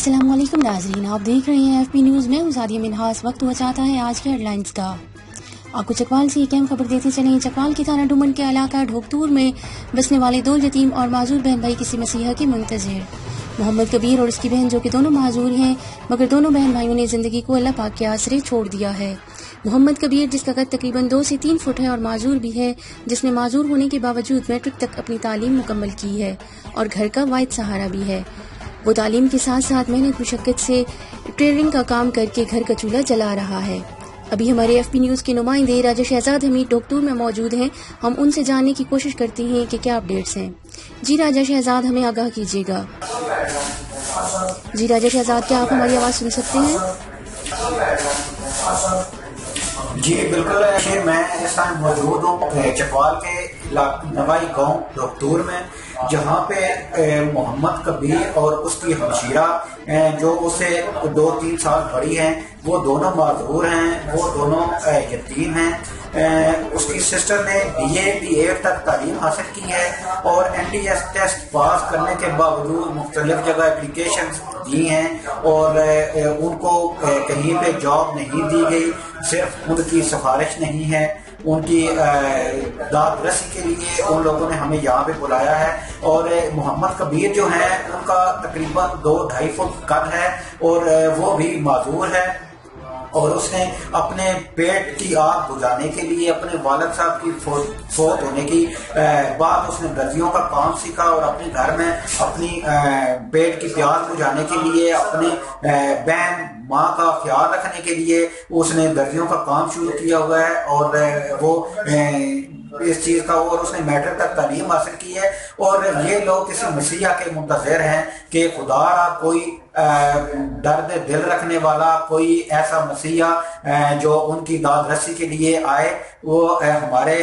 अस्सलाम वालेकुम नाज़रीन, आप देख रहे हैं FP न्यूज़ में सादिया मिनहास। वक्त हुआ चाहता है आज के हेडलाइंस का। आपको चकवाल से एक अहम खबर देते चलें। चकवाल के थाना डुमन के इलाका ढोकतूर में बसने वाले दो यतीम और माजूर बहन भाई किसी मसीहा के मुंतज़िर मोहम्मद कबीर और उसकी बहन, जो कि दोनों माजूर हैं, मगर दोनों बहन भाइयों ने जिंदगी को अल्लाह पाक के आसरे छोड़ दिया है। मोहम्मद कबीर, जिसका कद तकरीबन 2 से 3 फुट है, और माजूर भी है, जिसने माजूर होने के बावजूद मैट्रिक तक अपनी तालीम मुकम्मल की है और घर का वाहिद सहारा भी है। वो तालीम के साथ साथ मेहनत मुशक्कत से टेलरिंग का काम करके घर का चूल्हा जला रहा है। अभी हमारे FP न्यूज़ के नुमाइंदे राजा शहजाद हमीद ढोकतूर में मौजूद हैं। हम उनसे जानने की कोशिश करते हैं कि क्या अपडेट्स हैं। जी राजा शहजाद, हमें आगाह कीजिएगा। जी राजा शहजाद, क्या आप हमारी आवाज़ सुन सकते हैं? जी बिल्कुल, मैं इस टाइम मौजूद हूँ चकवाल के नवाई गांव ढोकतूर में, जहाँ पे मोहम्मद कबीर और उसकी हमशीरा जो उसे 2-3 साल बड़ी हैं, वो दोनों माजूर हैं, वो दोनों यतीम हैं। उसकी सिस्टर ने BA B.Ed तक तालीम हासिल की है और NTS टेस्ट पास करने के बावजूद मुख्तलिफ जगह एप्लीकेशन दी हैं और उनको कहीं पे जॉब नहीं दी गई। सिर्फ उनकी सिफारिश नहीं है, उनकी दाद रसी के लिए उन लोगों ने हमें यहाँ पे बुलाया है। और मोहम्मद कबीर जो है, उनका तकरीबन 2-2.5 फुट कद है और वो भी माजूर है और उसने अपने पेट की आग बुझाने के लिए अपने वालिद साहब की फौत होने की बाद उसने दर्जियों का काम सीखा और अपने घर में अपनी पेट की प्यास बुझाने के लिए, अपने बहन माँ का ख्याल रखने के लिए उसने दर्जियों का काम शुरू किया हुआ है और वो इस चीज का, और उसने मैट्रिक तक तालीम हासिल की है। और ये लोग किसी मसीहा के मुंतज़िर हैं कि खुदा कोई दर्द दिल रखने वाला, कोई ऐसा मसीहा जो उनकी दाद रसी के लिए आए। वो हमारे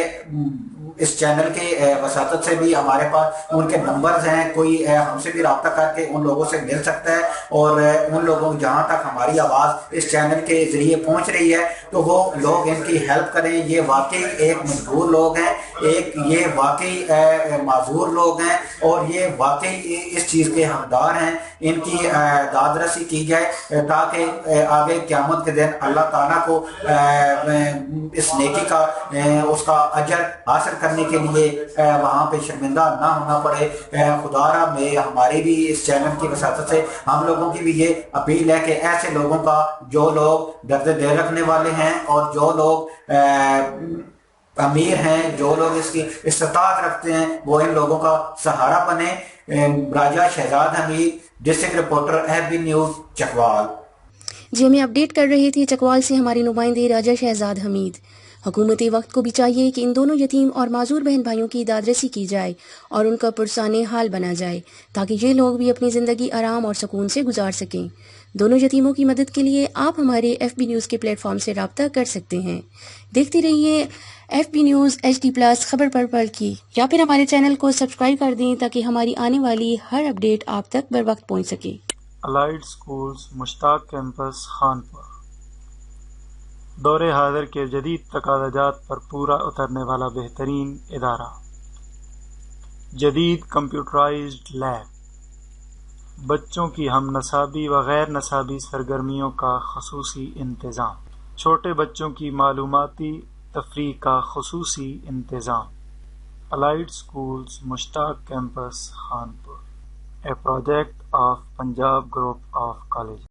इस चैनल के वसातत से भी हमारे पास उनके नंबर्स हैं, कोई हमसे भी रब्ता करके उन लोगों से मिल सकता है। और उन लोगों को जहाँ तक हमारी आवाज़ इस चैनल के जरिए पहुँच रही है तो वो लोग इनकी हेल्प करें। ये वाकई एक मजबूर लोग हैं, ये वाकई माजूर लोग हैं और ये वाकई इस चीज़ के हकदार हैं। इनकी दाद रसी की जाए ताकि आगे क़यामत के दिन अल्लाह ताला को इस नेकी का उसका अजर हासिल करने के लिए वहाँ पे शर्मिंदा ना होना पड़े। खुदारा में हमारी भी इस चैनल की वसातत से हम लोगों की भी ये अपील है कि ऐसे लोगों का, जो लोग दर्द दिल रखने वाले हैं और जो लोग अमीर हैं, जो लोग इसकी इस्तात रखते हैं, वो इन लोगों का सहारा बने। Raja Shahzad Hamid, district reporter FP news Chakwal. जी, हमें अपडेट कर रहे थे चकवाल से हमारे नुमाइंदे राजा शहजाद हमीद। हुकूमती वक्त को भी चाहिए कि इन दोनों यतीम और माजूर बहन भाइयों की दादरसी की जाए और उनका पुरसाने हाल बना जाए, ताकि ये लोग भी अपनी ज़िंदगी आराम और सुकून से गुजार सकें। दोनों यतीमों की मदद के लिए आप हमारे FP न्यूज़ के प्लेटफॉर्म से रब्ता कर सकते हैं। देखते रहिए FP न्यूज़ HD+ खबर पर पल की, या फिर हमारे चैनल को सब्सक्राइब कर दें ताकि हमारी आने वाली हर अपडेट आप तक बर वक्त पहुँच सके। Allied schools Mushtaq campus Khanpur दौरे हाजिर के जदीद तकाज़ात पर पूरा उतरने वाला बेहतरीन इदारा, जदीद कंप्यूटराइज्ड लैब, बच्चों की हम नसाबी व गैर नसाबी सरगर्मियों का खसूसी इंतज़ाम, छोटे बच्चों की मालूमाती तफरीह का खसूसी इंतज़ाम। Allied schools Mushtaq campus Khanpur, A project of Punjab group of college.